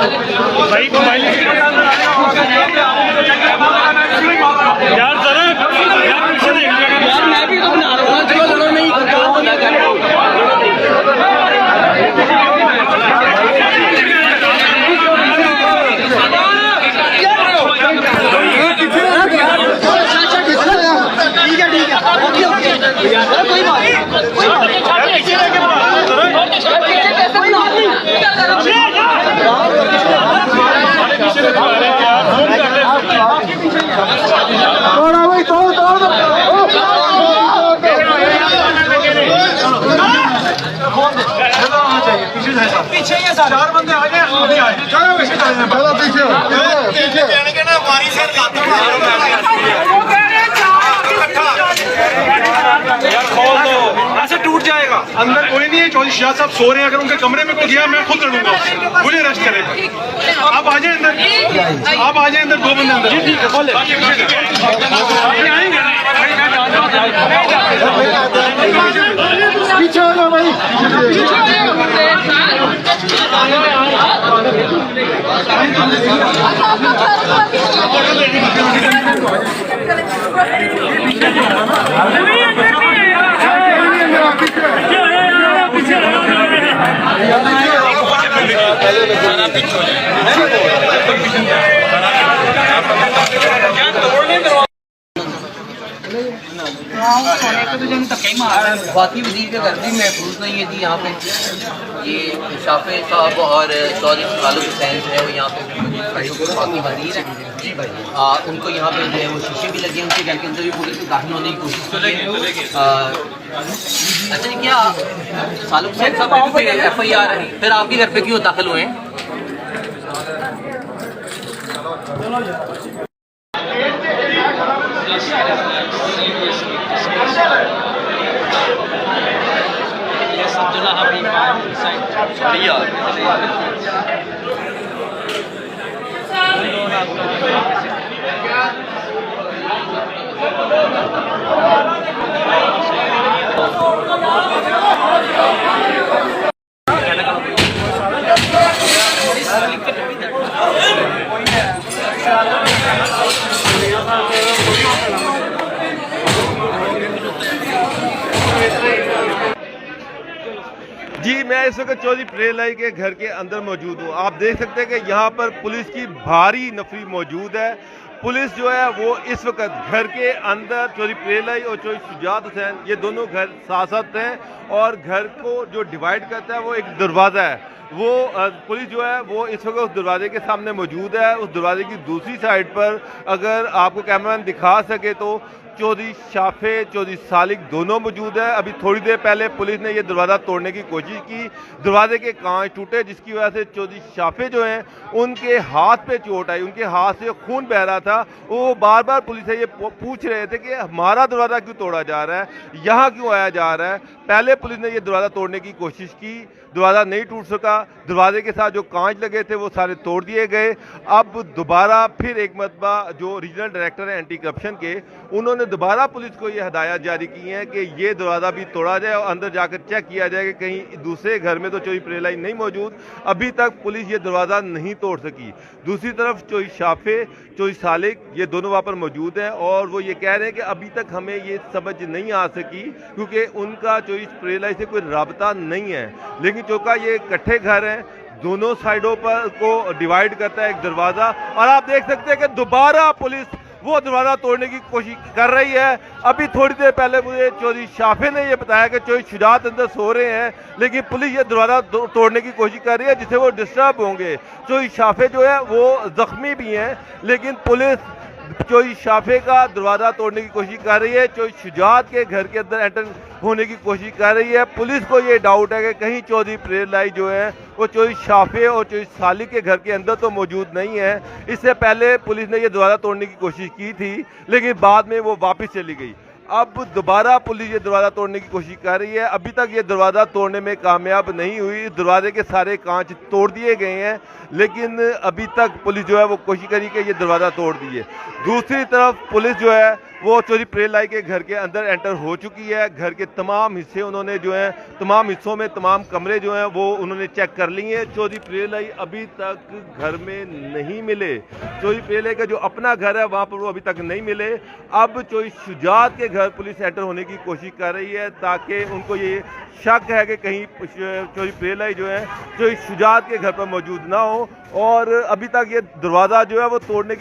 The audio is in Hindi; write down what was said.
भाई मोबाइल यार जरा यार पीछे देख यार, मैं भी तो बना रहा हूँ, चलो लड़ो नहीं कोई पीछे ही है, 4 बंदे आ गए, अभी आए पीछे पीछे ना हमारी सर यार खोल दो, ऐसे टूट जाएगा। अंदर कोई नहीं है, चौधरी शाह साहब सो रहे हैं, अगर उनके कमरे में कोई गया मैं खुद लड़ूंगा, मुझे अरेस्ट करेगा। आप आ जाए अंदर, आप आ जाए अंदर, 2 बंदे अंदर। ठीक है खोले पीछे होगा भाई, बाकी वजीर के घर भी महफूज नहीं है जी। यहाँ पे ये शाफे साहब और चौधरी खालिद हुसैन जो है वो यहाँ पे बाकी वजीर हैं जी भाई। उनको यहाँ पे जो है वो शीशे भी लगे हैं, उनके घर के अंदर भी पुलिस को दाखिल होने की कोशिश की है। अच्छा जी, क्या खालिद हुसैन साहब FIR है, फिर आपके घर पे क्यों दाखिल हुए हैं? जी, मैं इस वक्त चौधरी प्रेलाई के घर के अंदर मौजूद हूँ। आप देख सकते हैं कि यहाँ पर पुलिस की भारी नफरी मौजूद है। पुलिस जो है वो इस वक्त घर के अंदर चौधरी प्रेलाई और चौधरी शुजात हुसैन ये दोनों घर साथ साथ हैं, और घर को जो डिवाइड करता है वो एक दरवाज़ा है। वो पुलिस जो है वो इस वक्त उस दरवाजे के सामने मौजूद है। उस दरवाजे की दूसरी साइड पर अगर आपको कैमरामैन दिखा सके तो चौधरी शाफे, चौधरी सालिक दोनों मौजूद है। अभी थोड़ी देर पहले पुलिस ने ये दरवाज़ा तोड़ने की कोशिश की, दरवाजे के कांच टूटे, जिसकी वजह से चौधरी शाफे जो हैं उनके हाथ पे चोट आई, उनके हाथ से खून बह रहा था। वो बार बार पुलिस से ये पूछ रहे थे कि हमारा दरवाज़ा क्यों तोड़ा जा रहा है, यहाँ क्यों आया जा रहा है। पहले पुलिस ने ये दरवाज़ा तोड़ने की कोशिश की, दरवाज़ा नहीं टूट सका, दरवाजे के साथ जो कांच लगे थे वो सारे तोड़ दिए गए। अब दोबारा फिर एक मरतबा जो रीजनल डायरेक्टर हैं एंटी करप्शन के, उन्होंने दोबारा पुलिस को ये हदायत जारी की हैं कि ये दरवाज़ा भी तोड़ा जाए और अंदर जाकर चेक किया जाए कि कहीं दूसरे घर में तो चौधरी प्रेलाई नहीं मौजूद। अभी तक पुलिस ये दरवाज़ा नहीं तोड़ सकी। दूसरी तरफ चौधरी शाफे, चौधरी सालिक ये दोनों वहाँ पर मौजूद हैं, और वो ये कह रहे हैं कि अभी तक हमें ये समझ नहीं आ सकी क्योंकि उनका चौधरी प्रेलाई से कोई राबता नहीं है। लेकिन चूँकि ये इकट्ठे घर हैं, दोनों साइडों पर को डिवाइड करता है एक दरवाज़ा, और आप देख सकते हैं कि दोबारा पुलिस वो दरवाज़ा तोड़ने की कोशिश कर रही है। अभी थोड़ी देर पहले मुझे चौधरी शाफे ने ये बताया कि चौधरी शुजात अंदर सो रहे हैं, लेकिन पुलिस ये दरवाज़ा तोड़ने की कोशिश कर रही है जिससे वो डिस्टर्ब होंगे। चौधरी शाफे जो है वो ज़ख्मी भी हैं, लेकिन पुलिस चौधरी शाफे का दरवाज़ा तोड़ने की कोशिश कर रही है, चौधरी शुजात के घर के अंदर एंटर होने की कोशिश कर रही है। पुलिस को ये डाउट है कि कहीं चौधरी प्रेलाई जो है वो चौधरी शाफे और चौधरी सालिक के घर के अंदर तो मौजूद नहीं है। इससे पहले पुलिस ने ये दरवाज़ा तोड़ने की कोशिश की थी, लेकिन बाद में वो वापस चली गई। अब दोबारा पुलिस ये दरवाज़ा तोड़ने की कोशिश कर रही है। अभी तक ये दरवाज़ा तोड़ने में कामयाब नहीं हुई। दरवाजे के सारे कांच तोड़ दिए गए हैं, लेकिन अभी तक पुलिस जो है वो कोशिश करी कि ये दरवाज़ा तोड़ दिए। दूसरी तरफ पुलिस जो है वो चौधरी प्रेलाई के घर के अंदर एंटर हो चुकी है। घर के तमाम हिस्से उन्होंने जो है, तमाम हिस्सों में तमाम कमरे जो हैं वो उन्होंने चेक कर लिए हैं। चौधरी प्रेलाई अभी तक घर में नहीं मिले। चौधरी प्रेलाई का जो अपना घर है वहाँ पर वो अभी तक नहीं मिले। अब चौधरी शुजात के घर पुलिस एंटर होने की कोशिश कर रही है, ताकि उनको ये शक है कि कहीं चौधरी प्रेलाई जो है चौधरी शुजात के घर पर मौजूद ना हो, और अभी तक ये दरवाज़ा जो है वो तोड़ने की